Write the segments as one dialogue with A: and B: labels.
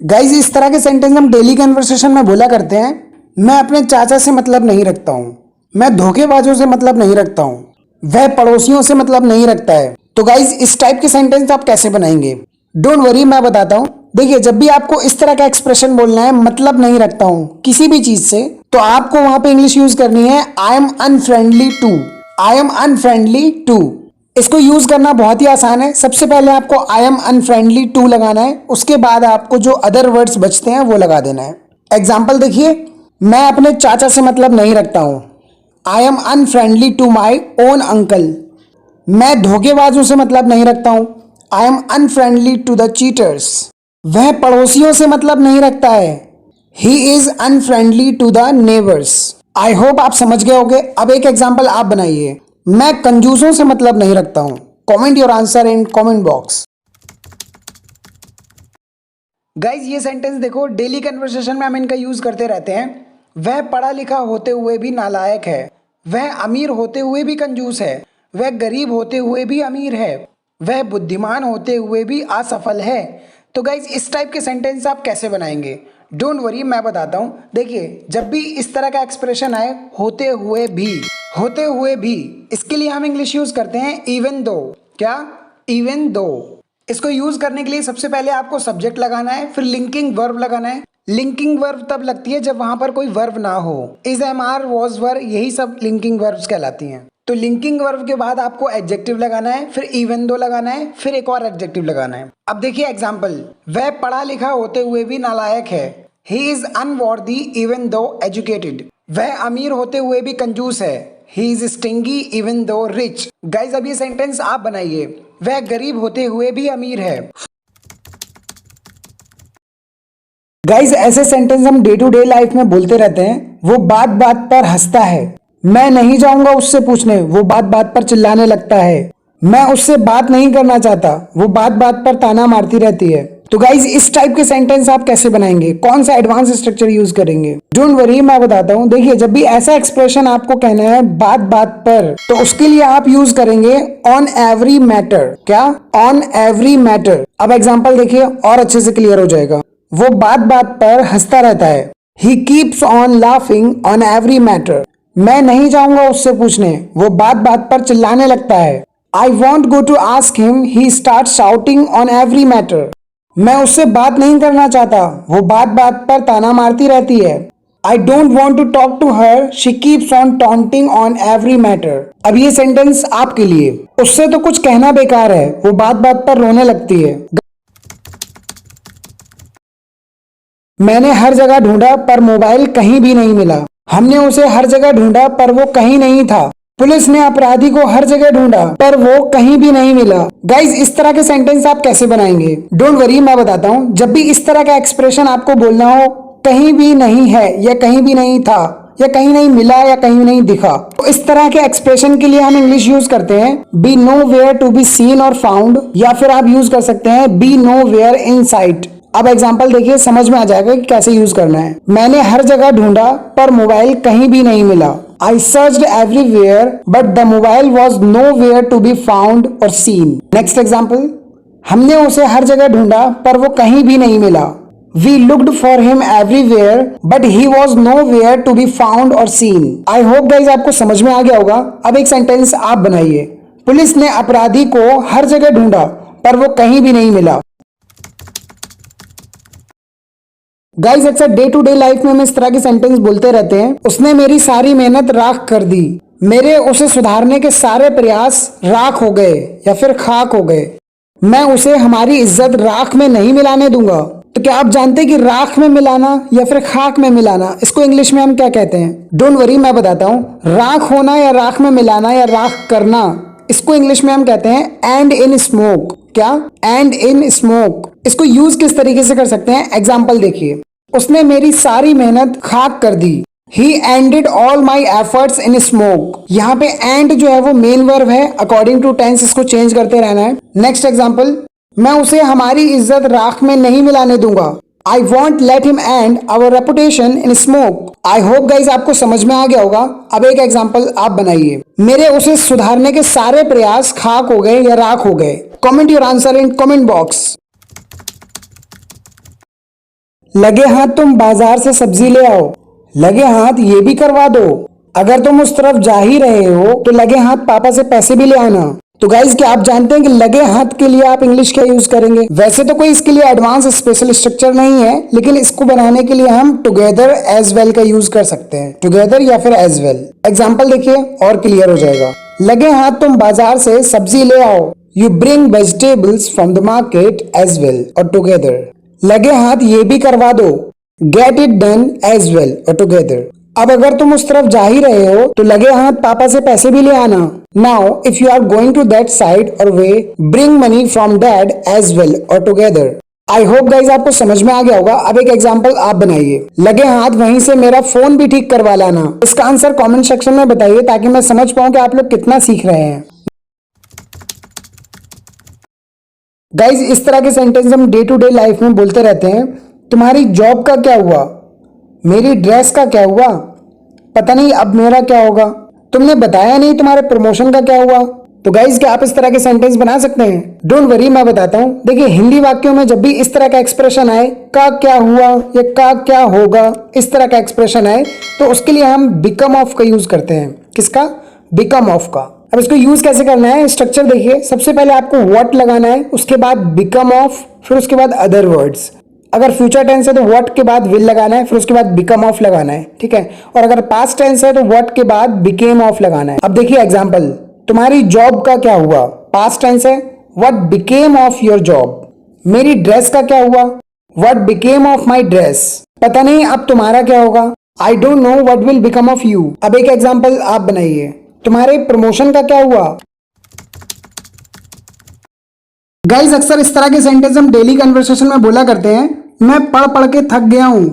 A: Guys इस तरह के सेंटेंस हम डेली कन्वर्सेशन में बोला करते हैं। मैं अपने चाचा से मतलब नहीं रखता हूँ। मैं धोखेबाजों से मतलब नहीं रखता हूँ। वह पड़ोसियों से मतलब नहीं रखता है। तो गाइज इस टाइप के सेंटेंस आप कैसे बनाएंगे, डोंट वरी, मैं बताता हूँ। देखिए, जब भी आपको इस तरह का एक्सप्रेशन बोलना है, मतलब नहीं रखता हूँ किसी भी चीज से, तो आपको वहां पे इंग्लिश यूज करनी है I am unfriendly to. I am unfriendly to. इसको यूज करना बहुत ही आसान है। सबसे पहले आपको आई एम अनफ्रेंडली टू लगाना है, उसके बाद आपको जो अदर वर्ड्स बचते हैं वो लगा देना है। एग्जाम्पल देखिए, मैं अपने चाचा से मतलब नहीं रखता हूं। I am unfriendly to my own uncle. मैं धोखेबाजों से मतलब नहीं रखता हूं। I am unfriendly to the cheaters. वह पड़ोसियों से मतलब नहीं रखता है। He is unfriendly to the neighbours. I hope आप समझ गए होंगे। अब एक एग्जाम्पल आप बनाइए, मैं कंजूसों से मतलब नहीं रखता हूं। Comment your answer in comment box. Guys ये सेंटेंस देखो, डेली कन्वर्सेशन में हम इनका यूज करते रहते हैं। वह पढ़ा लिखा होते हुए भी नालायक है। वह अमीर होते हुए भी कंजूस है। वह गरीब होते हुए भी अमीर है। वह बुद्धिमान होते हुए भी असफल है। तो गाइज इस टाइप के सेंटेंस आप कैसे बनाएंगे, डोंट वरी, मैं बताता हूँ। देखिए, जब भी इस तरह का एक्सप्रेशन आए, होते हुए भी, होते हुए भी, इसके लिए हम इंग्लिश यूज करते हैं इवन दो। क्या? Even though. इसको यूज करने के लिए सबसे पहले आपको सब्जेक्ट लगाना है, फिर लिंकिंग वर्ब लगाना है। लिंकिंग वर्ब तब लगती है जब वहां पर कोई वर्ब ना हो। इज, एम, आर, वॉज, वर, यही सब लिंकिंग वर्ब्स कहलाती हैं। तो लिंकिंग वर्ब के बाद आपको एडजेक्टिव लगाना है, फिर इवन दो लगाना है, फिर एक और एडजेक्टिव लगाना है। अब देखिए एग्जाम्पल, वह पढ़ा लिखा होते हुए भी नालायक है। He is unworthy even though educated. वह अमीर होते हुए भी कंजूस है। He is stingy even though rich. Guys अब ये सेंटेंस आप बनाइए, वह गरीब होते हुए भी अमीर है। गाइज ऐसे सेंटेंस हम डे टू डे लाइफ में बोलते रहते हैं। वो बात बात पर हंसता है। मैं नहीं जाऊंगा उससे पूछने, वो बात बात पर चिल्लाने लगता है। मैं उससे बात नहीं करना चाहता, वो बात बात पर ताना मारती रहती है। तो गाइज इस टाइप के सेंटेंस आप कैसे बनाएंगे, कौन सा एडवांस स्ट्रक्चर यूज करेंगे, डोंट वरी, मैं बताता हूँ। देखिए, जब भी ऐसा एक्सप्रेशन आपको कहना है बात बात पर, तो उसके लिए आप यूज करेंगे ऑन एवरी मैटर। क्या? On every matter. अब एग्जाम्पल देखिए और अच्छे से क्लियर हो जाएगा। वो बात बात पर हंसता रहता है। He keeps on laughing on every matter. मैं नहीं जाऊंगा उससे पूछने, वो बात बात पर चिल्लाने लगता है। I want go to ask him, he start shouting on every matter. मैं उससे बात नहीं करना चाहता, वो बात बात पर ताना मारती रहती है। I don't want to talk to her, she keeps on taunting on every matter. अब ये सेंटेंस आपके लिए, उससे तो कुछ कहना बेकार है, वो बात बात पर रोने लगती है। मैंने हर जगह ढूंढा पर मोबाइल कहीं भी नहीं मिला। हमने उसे हर जगह ढूंढा पर वो कहीं नहीं था। पुलिस ने अपराधी को हर जगह ढूंढा पर वो कहीं भी नहीं मिला। गाइज इस तरह के सेंटेंस आप कैसे बनाएंगे, डोंट वरी, मैं बताता हूँ। जब भी इस तरह का एक्सप्रेशन आपको बोलना हो, कहीं भी नहीं है या कहीं भी नहीं था या कहीं नहीं मिला या कहीं नहीं दिखा, तो इस तरह के एक्सप्रेशन के लिए हम इंग्लिश यूज करते हैं be nowhere to be seen और फाउंड, या फिर आप यूज कर सकते हैं be nowhere in sight. अब एग्जाम्पल देखिए, समझ में आ जाएगा कि कैसे यूज करना है। मैंने हर जगह ढूंढा पर मोबाइल कहीं भी नहीं मिला। I searched everywhere but the mobile was nowhere to be found और सीन। नेक्स्ट एग्जाम्पल, हमने उसे हर जगह ढूंढा पर वो कहीं भी नहीं मिला। We looked for him everywhere but he was nowhere to be found और सीन। आई होप गाइज आपको समझ में आ गया होगा। अब एक सेंटेंस आप बनाइए, पुलिस ने अपराधी को हर जगह ढूंढा पर वो कहीं भी नहीं मिला। गाइज अक्सर डे टू डे लाइफ में हम इस तरह के सेंटेंस बोलते रहते हैं। उसने मेरी सारी मेहनत राख कर दी। मेरे उसे सुधारने के सारे प्रयास राख हो गए या फिर खाक हो गए। मैं उसे हमारी इज्जत राख में नहीं मिलाने दूंगा। तो क्या आप जानते हैं कि राख में मिलाना या फिर खाक में मिलाना, इसको इंग्लिश में हम क्या कहते हैं, डोंट वरी, मैं बताता हूँ। राख होना या राख में मिलाना या राख करना, इसको इंग्लिश में हम कहते हैं एंड इन स्मोक। क्या? And in smoke. इसको यूज किस तरीके से कर सकते हैं, एग्जाम्पल देखिए, उसने मेरी सारी मेहनत खाक कर दी। He ended all my efforts in smoke. यहाँ पे एंड जो है वो मेन वर्ब है, अकॉर्डिंग टू टेंस इसको चेंज करते रहना है। नेक्स्ट एग्जाम्पल, मैं उसे हमारी इज्जत राख में नहीं मिलाने दूंगा। I won't let him end our reputation in smoke. I hope guys आपको समझ में आ गया होगा। अब एक एग्जाम्पल आप बनाइए, मेरे उसे सुधारने के सारे प्रयास खाक हो गए या राख हो गए। Comment your answer in comment box. लगे हाथ तुम बाजार से सब्जी ले आओ, लगे हाथ ये भी करवा दो। अगर तुम उस तरफ जा ही रहे हो तो लगे हाथ पापा से पैसे भी ले आना। तो गाइज क्या आप जानते हैं कि लगे हाथ के लिए आप इंग्लिश क्या यूज करेंगे? वैसे तो कोई इसके लिए एडवांस स्पेशल स्ट्रक्चर नहीं है, लेकिन इसको बनाने के लिए हम टुगेदर एज वेल का यूज कर सकते हैं, टुगेदर या फिर एज वेल। एग्जाम्पल देखिए और क्लियर हो जाएगा। लगे हाथ तुम बाजार से सब्जी ले आओ, you bring vegetables from the market as well और टुगेदर। लगे हाथ ये भी करवा दो, get it done as well और टुगेदर। अब अगर तुम उस तरफ जा ही रहे हो तो लगे हाथ पापा से पैसे भी ले आना। Now if you are going to that side or way, bring money from dad as well और टुगेदर। आई होप गाइज आपको समझ में आ गया होगा। अब एक एग्जांपल आप बनाइए, लगे हाथ वहीं से मेरा फोन भी ठीक करवा लाना। इसका आंसर कमेंट सेक्शन में बताइए ताकि मैं समझ पाऊं कि आप लोग कितना सीख रहे हैं। गाइज इस तरह के सेंटेंस हम डे टू डे लाइफ में बोलते रहते हैं। तुम्हारी जॉब का क्या हुआ, मेरी ड्रेस का क्या हुआ, पता नहीं अब मेरा क्या होगा, तुमने बताया नहीं तुम्हारे प्रमोशन का क्या हुआ। तो गाइज क्या आप इस तरह के सेंटेंस बना सकते हैं? डोंट वरी, मैं बताता हूँ। देखिए हिंदी वाक्यों में जब भी इस तरह का एक्सप्रेशन आए, का क्या हुआ या का क्या होगा, इस तरह का एक्सप्रेशन आए तो उसके लिए हम बिकम ऑफ का यूज करते हैं। किसका? बिकम ऑफ का। अब इसको यूज कैसे करना है, स्ट्रक्चर देखिए। सबसे पहले आपको व्हाट लगाना है, उसके बाद बिकम ऑफ, फिर उसके बाद अदर वर्ड्स। अगर फ्यूचर टेंस है तो व्हाट के बाद विल लगाना है, फिर उसके बाद बिकम ऑफ लगाना है, ठीक है। और अगर पास्ट टेंस है तो व्हाट के बाद बिकेम ऑफ लगाना है। अब देखिए एग्जांपल, तुम्हारी जॉब का क्या हुआ, पास्ट टेंस है, what became of your job. मेरी ड्रेस का क्या हुआ, what became of my dress. पता नहीं अब तुम्हारा क्या होगा, I don't know what will become of you. अब एक एग्जाम्पल आप बनाइए, तुम्हारे प्रमोशन का क्या हुआ। गाइस अक्सर इस तरह के सेंटेंस हम डेली कन्वर्सेशन में बोला करते हैं। मैं पढ़ पढ़ के थक गया हूं,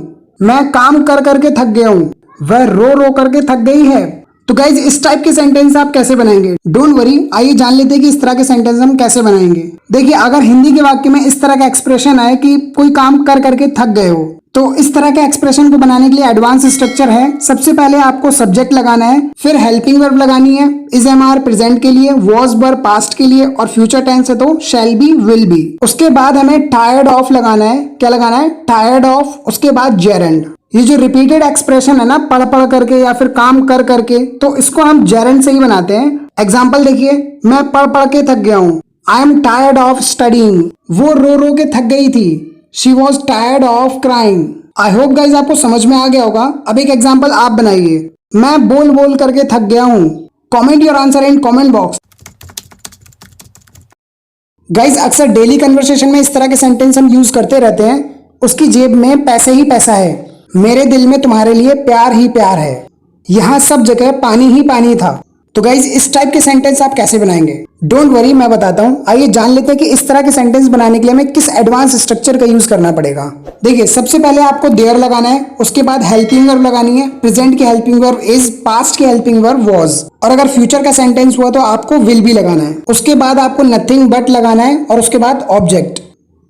A: मैं काम कर करके थक गया हूं, वह रो रो करके थक गई है। तो गाइज इस टाइप के सेंटेंस आप कैसे बनाएंगे? डोंट वरी, आइए जान लेते हैं कि इस तरह के सेंटेंस हम कैसे बनाएंगे। देखिए अगर हिंदी के वाक्य में इस तरह का एक्सप्रेशन आए कि कोई काम कर करके थक गए हो, तो इस तरह के एक्सप्रेशन को बनाने के लिए एडवांस स्ट्रक्चर है। सबसे पहले आपको सब्जेक्ट लगाना है, फिर हेल्पिंग वर्ब लगानी है, इज एम आर प्रेजेंट के लिए, वॉज वर पास्ट के लिए, और फ्यूचर टेंस है तो शैल बी विल बी। उसके बाद हमें टायर्ड ऑफ लगाना है। क्या लगाना है? Tired of. उसके बाद जेरेंड। ये जो रिपीटेड एक्सप्रेशन है ना, पढ़ पढ़ करके या फिर काम कर करके, तो इसको हम जेरेंड से ही बनाते हैं। एग्जाम्पल देखिए, मैं पढ़ पढ़ के थक गया हूँ, I am tired of studying. वो रो रो के थक गई थी, she was tired of crying. I hope guys आपको समझ में आ गया होगा। अब एक एग्जाम्पल आप बनाइए, मैं बोल बोल करके थक गया हूँ। Comment your answer in comment box. Guys अक्सर डेली कन्वर्सेशन में इस तरह के सेंटेंस हम यूज करते रहते हैं। उसकी जेब में पैसे ही पैसा है, मेरे दिल में तुम्हारे लिए प्यार ही प्यार है, यहाँ सब जगह पानी ही पानी था। तो गाइज इस टाइप के सेंटेंस आप कैसे बनाएंगे? डोंट वरी, मैं बताता हूँ। आइए जान लेते हैं कि इस तरह के सेंटेंस बनाने के लिए हमें किस एडवांस स्ट्रक्चर का यूज करना पड़ेगा। देखिए सबसे पहले आपको देयर लगाना है, उसके बाद हेल्पिंग वर्ब लगानी है। प्रेजेंट की हेल्पिंग वर्ब इज, पास्ट की हेल्पिंग वर्ब वॉज, और अगर फ्यूचर का सेंटेंस हुआ तो आपको विल भी लगाना है। उसके बाद आपको नथिंग बट लगाना है, और उसके बाद ऑब्जेक्ट।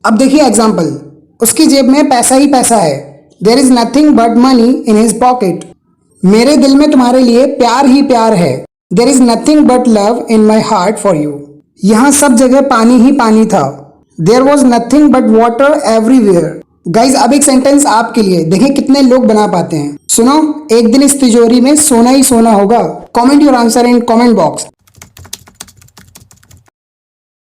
A: अब देखिए एग्जाम्पल, उसकी जेब में पैसा ही पैसा है, there is nothing but money in his pocket. मेरे दिल में तुम्हारे लिए प्यार ही प्यार है, there is nothing but love in my heart for you. यहाँ सब जगह पानी ही पानी था, there was nothing but water everywhere. Guys अब एक सेंटेंस आपके लिए, देखें कितने लोग बना पाते हैं। सुनो, एक दिन इस तिजोरी में सोना ही सोना होगा। Comment your answer in comment box.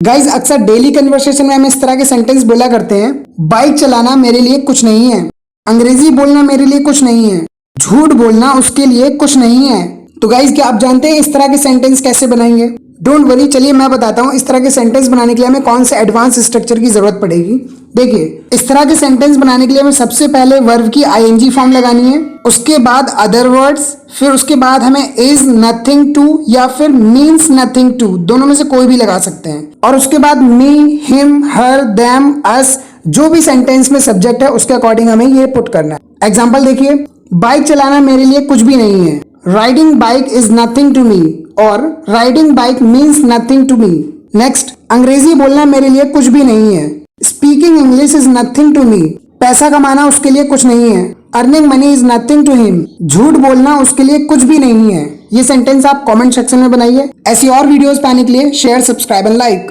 A: Guys अक्सर डेली कन्वर्सेशन में हम इस तरह के सेंटेंस बोला करते हैं। बाइक चलाना मेरे लिए कुछ नहीं है, अंग्रेजी बोलना मेरे लिए कुछ नहीं है, झूठ बोलना उसके लिए कुछ नहीं है। तो गाइज क्या आप जानते हैं इस तरह के सेंटेंस कैसे बनाएंगे? डोंट वरी, चलिए मैं बताता हूँ इस तरह के सेंटेंस बनाने के लिए हमें कौन से एडवांस स्ट्रक्चर की जरूरत पड़ेगी। देखिए इस तरह के सेंटेंस बनाने के लिए हमें सबसे पहले वर्ब की आईएनजी फॉर्म लगानी है, उसके बाद अदर वर्ड्स, फिर उसके बाद हमें इज नथिंग टू या फिर मीन्स नथिंग टू, दोनों में से कोई भी लगा सकते हैं, और उसके बाद मी, हिम, हर, देम, अस, जो भी सेंटेंस में सब्जेक्ट है उसके अकॉर्डिंग हमें ये पुट करना है। एग्जाम्पल देखिए, बाइक चलाना मेरे लिए कुछ भी नहीं है, riding bike is nothing to me, or riding bike means nothing to me. Next, अंग्रेजी बोलना मेरे लिए कुछ भी नहीं है, speaking English is nothing to me, पैसा कमाना उसके लिए कुछ नहीं है, earning money is nothing to him, झूठ बोलना उसके लिए कुछ भी नहीं है। ये सेंटेंस आप कमेंट सेक्शन में बनाइए। ऐसी और वीडियोस पाने के लिए शेयर, सब्सक्राइब एंड लाइक।